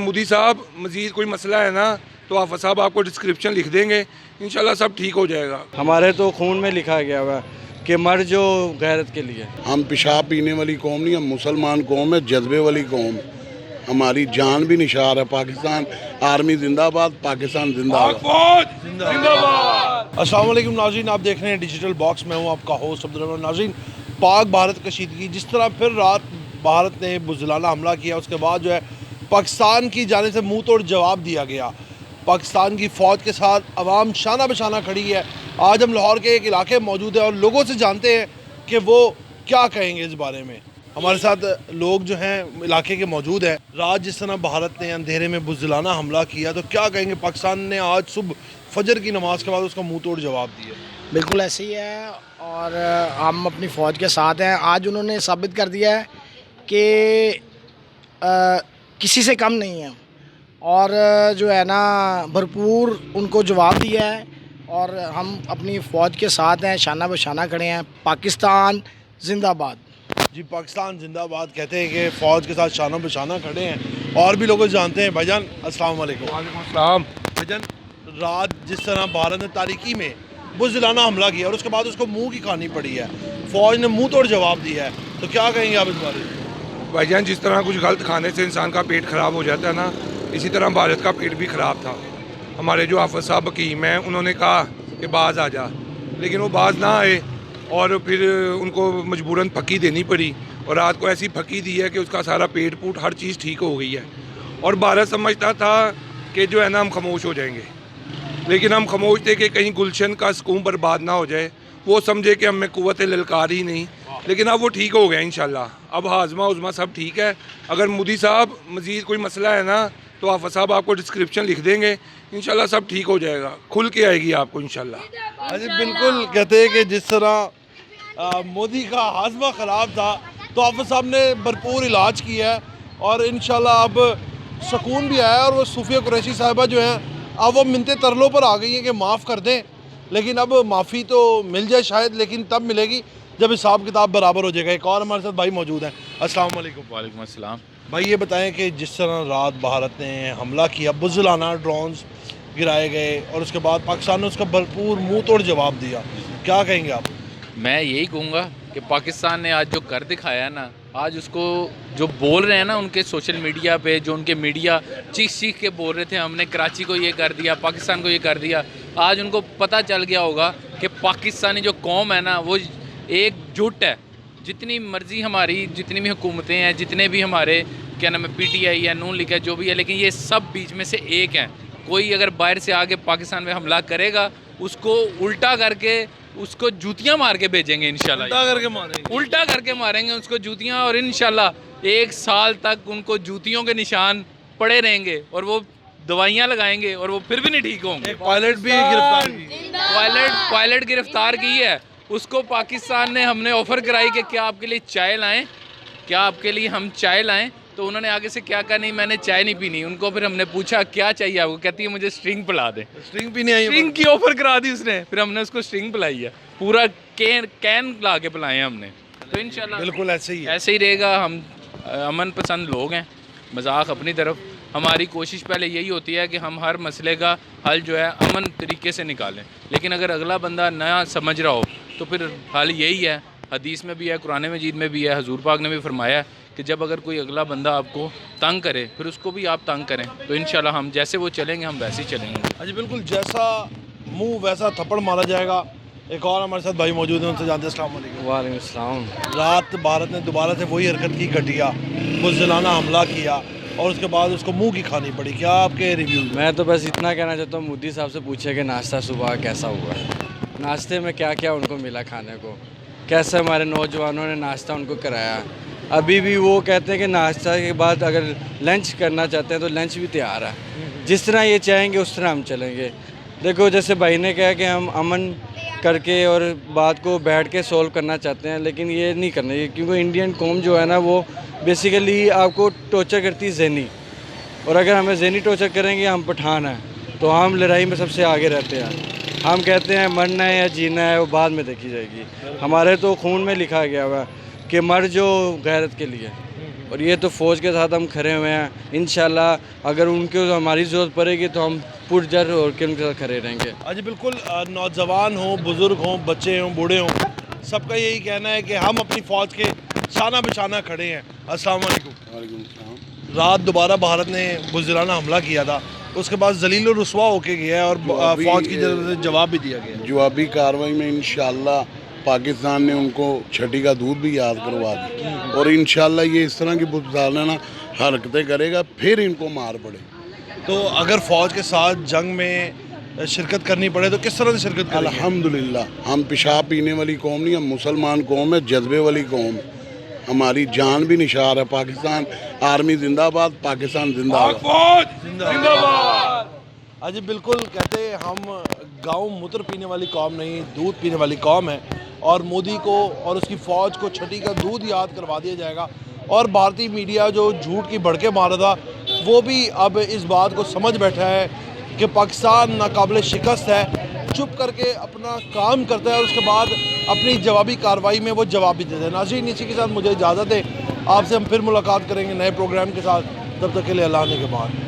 मोदी साहब मज़ीद कोई मसला है ना तो आफा साहब आपको डिस्क्रिप्शन लिख देंगे, इंशाल्लाह सब ठीक हो जाएगा। हमारे तो खून में लिखा गया हुआ कि मर जो गैरत के लिए। हम पेशाब पीने वाली कौम नहीं, हम मुसलमान कौम है, जज्बे वाली कौम। हमारी जान भी निशार है। पाकिस्तान आर्मी जिंदाबाद, पाकिस्तान जिंदाबाद। अस्सलाम वालेकुम नाज़रीन, आप देख रहे हैं डिजिटल बॉक्स। मैं हूं आपका होस्ट अब्दुल। नाज़रीन, पाक भारत कशीदगी, जिस तरह फिर रात भारत ने बुज़दिलाना हमला किया, उसके बाद जो है पाकिस्तान की जाने से मुंह तोड़ जवाब दिया गया। पाकिस्तान की फ़ौज के साथ अवाम शाना बशाना खड़ी है। आज हम लाहौर के एक इलाके में मौजूद है और लोगों से जानते हैं कि वो क्या कहेंगे इस बारे में। हमारे साथ लोग जो हैं इलाके के मौजूद हैं। रात जिस तरह भारत ने अंधेरे में बुज़दिलाना हमला किया, तो क्या कहेंगे? पाकिस्तान ने आज सुबह फजर की नमाज के बाद उसका मुंह तोड़ जवाब दिया। बिल्कुल ऐसे ही है और हम अपनी फ़ौज के साथ हैं। आज उन्होंने साबित कर दिया है कि किसी से कम नहीं है और जो है ना भरपूर उनको जवाब दिया है और हम अपनी फ़ौज के साथ हैं, शाना बशाना खड़े हैं। पाकिस्तान जिंदाबाद। जी, पाकिस्तान जिंदाबाद कहते हैं कि फ़ौज के साथ शाना बशाना खड़े हैं। और भी लोग जानते हैं। भाईजान अस्सलाम वालेकुम। वालेकुम अस्सलाम। भाईजान, रात जिस तरह भारत ने तारीकी में बुज़दिलाना हमला किया और उसके बाद उसको मुंह की खानी पड़ी है, फ़ौज ने मुंह तोड़ जवाब दिया है, तो क्या कहेंगे आप इस बारे में? भाईजान, जिस तरह कुछ गलत खाने से इंसान का पेट ख़राब हो जाता है ना, इसी तरह भारत का पेट भी ख़राब था। हमारे जो हाफ़िज़ साहब हकीम हैं, उन्होंने कहा कि बाज आ जा, लेकिन वो बाज ना आए और फिर उनको मजबूरन फकी देनी पड़ी और रात को ऐसी फकी दी है कि उसका सारा पेट पूट हर चीज़ ठीक हो गई है। और भारत समझता था कि जो है ना हम खामोश हो जाएंगे, लेकिन हम खामोश थे कि कहीं गुलशन का सुकून बर्बाद ना हो जाए। वो समझे कि हमें कुव्वत ललकार ही नहीं, लेकिन अब वो ठीक हो गया इंशाल्लाह। अब हाजमा उजमा सब ठीक है। अगर मोदी साहब मज़ीद कोई मसला है ना तो आफा साहब आपको डिस्क्रिप्शन लिख देंगे, इंशाल्लाह सब ठीक हो जाएगा, खुल के आएगी आपको इंशाल्लाह। अजी बिल्कुल, कहते हैं कि जिस तरह मोदी का हाजमा ख़राब था तो हाफ़िज़ साहब ने भरपूर इलाज किया है और इंशाल्लाह अब सुकून भी आया। और वो सूफिया कुरैशी साहिबा जो हैं, अब वो मिन्नते तरलों पर आ गई हैं कि माफ़ कर दें, लेकिन अब माफ़ी तो मिल जाए शायद, लेकिन तब मिलेगी जब हिसाब किताब बराबर हो जाएगा। एक और हमारे साथ भाई मौजूद हैं। अस्सलाम वालेकुम। वालेकुम अस्सलाम। भाई ये बताएं कि जिस तरह रात भारत ने हमला किया, बुज़दिलाना ड्रोन्स गिराए गए और उसके बाद पाकिस्तान ने उसका भरपूर मुंह तोड़ जवाब दिया, क्या कहेंगे आप? मैं यही कहूँगा कि पाकिस्तान ने आज जो कर दिखाया है ना, आज उसको जो बोल रहे हैं ना उनके सोशल मीडिया पे, जो उनके मीडिया चीख के बोल रहे थे हमने कराची को ये कर दिया, पाकिस्तान को ये कर दिया, आज उनको पता चल गया होगा कि पाकिस्तानी जो कौम है ना वो एकजुट है। जितनी मर्ज़ी हमारी जितनी भी हुकूमतें हैं, जितने भी हमारे क्या नाम है PTI है, नून लीग है, जो भी है, लेकिन ये सब बीच में से एक हैं। कोई अगर बाहर से आके पाकिस्तान में हमला करेगा उसको उल्टा करके उसको जूतियाँ मार के भेजेंगे इंशाल्लाह। उल्टा करके मारेंगे उसको जूतियाँ, और इंशाल्लाह 1 साल तक उनको जूतियों के निशान पड़े रहेंगे और वो दवाइयाँ लगाएंगे और वो फिर भी नहीं ठीक होंगे। पायलट भी गिरफ्तार की, पायलट गिरफ्तार की है। उसको पाकिस्तान ने हमने ऑफ़र कराई कि क्या आपके लिए चाय लाएं, क्या आपके लिए हम चाय लाएं, तो उन्होंने आगे से क्या कहा, नहीं मैंने चाय नहीं पीनी। उनको फिर हमने पूछा क्या चाहिए आपको, कहती है मुझे स्ट्रिंग पिला दे। स्ट्रिंग पीने आई, स्ट्रिंग की ऑफ़र करा दी उसने, फिर हमने उसको स्ट्रिंग पिलाई है, पूरा कैन ला के पिलाए हमने। तो इंशाल्लाह बिल्कुल ऐसे ही है। ऐसे ही रहेगा। हम अमन पसंद लोग हैं, मजाक अपनी तरफ। हमारी कोशिश पहले यही होती है कि हम हर मसले का हल जो है अमन तरीके से निकालें, लेकिन अगर अगला बंदा नया समझ रहा हो तो फिर हल यही है। हदीस में भी है, कुरान मजीद में भी है, हुजूर पाक ने भी फरमाया कि जब अगर कोई अगला बंदा आपको तंग करे फिर उसको भी आप तंग करें, तो इंशाल्लाह हम जैसे वो चलेंगे हम वैसे ही चलेंगे। अच्छा बिल्कुल, जैसा मुंह वैसा थप्पड़ मारा जाएगा। एक और हमारे साथ भाई मौजूद हैं, उनसे जानते हैं। अस्सलाम वालेकुम। वालेकुम अस्सलाम। रात भारत ने दोबारा से वही हरकत की, घटिया बुज़दिलाना हमला किया और उसके बाद उसको मुंह की खानी पड़ी, क्या आपके रिव्यू? मैं तो बस इतना कहना चाहता हूँ, मोदी साहब से पूछे कि नाश्ता सुबह कैसा हुआ, नाश्ते में क्या क्या उनको मिला खाने को, कैसे हमारे नौजवानों ने नाश्ता उनको कराया। अभी भी वो कहते हैं कि नाश्ता के बाद अगर लंच करना चाहते हैं तो लंच भी तैयार है, जिस तरह ये चाहेंगे उस तरह हम चलेंगे। देखो जैसे भाई ने कहा कि हम अमन करके और बात को बैठ के सॉल्व करना चाहते हैं, लेकिन ये नहीं करना चाहिए, क्योंकि इंडियन कौम जो है ना वो बेसिकली आपको टॉर्चर करती है ज़हनी, और अगर हमें ज़हनी टॉर्चर करेंगे, हम पठान हैं तो हम लड़ाई में सबसे आगे रहते हैं। हम कहते हैं मरना है या जीना है वो बाद में देखी जाएगी। हमारे तो खून में लिखा गया हुआ कि मर जो गैरत के लिए। और ये तो फ़ौज के साथ हम खड़े हुए हैं। इंशाल्लाह अगर उनको हमारी ज़रूरत पड़ेगी तो हम पुरजर होकर के उनके साथ खड़े रहेंगे। आज बिल्कुल नौजवान हों, बुज़ुर्ग हों, बच्चे हों, बूढ़े हों, सबका यही कहना है कि हम अपनी फ़ौज के शाना बिशाना खड़े हैं। अस्सलाम वालेकुम। रात दोबारा भारत ने बुज़दिलाना हमला किया था, उसके बाद जलील और रुस्वा होके गया है और फ़ौज की तरफ से जवाब भी दिया गया। जवाबी कार्रवाई में इंशाल्लाह पाकिस्तान ने उनको छठी का दूध भी याद करवा दी और इंशाल्लाह ये इस तरह की बुज़दिलाना हरकतें करेगा, फिर इनको मार पड़े। तो अगर फ़ौज के साथ जंग में शिरकत करनी पड़े तो किस तरह से शिरकत करेंगे? अल्हम्दुलिल्लाह हम पेशाब पीने वाली कौम नहीं, हम मुसलमान कौम है, जज्बे वाली कौम है। हमारी जान भी निशार है। पाकिस्तान आर्मी जिंदाबाद, पाकिस्तान जिंदाबाद। अजी बिल्कुल कहते हैं हम गाँव मूत्र पीने वाली कौम नहीं, दूध पीने वाली कौम है और मोदी को और उसकी फ़ौज को छठी का दूध याद करवा दिया जाएगा। और भारतीय मीडिया जो झूठ की भड़के मारा था वो भी अब इस बात को समझ बैठा है कि पाकिस्तान नाकाबिल शिकस्त है, चुप करके अपना काम करता है और उसके बाद अपनी जवाबी कार्रवाई में वो जवाब भी देते हैं। नाज़रीन, इसी के साथ मुझे इजाज़त है, आपसे हम फिर मुलाकात करेंगे नए प्रोग्राम के साथ। तब तक के लिए अल्लाह ने के बाद।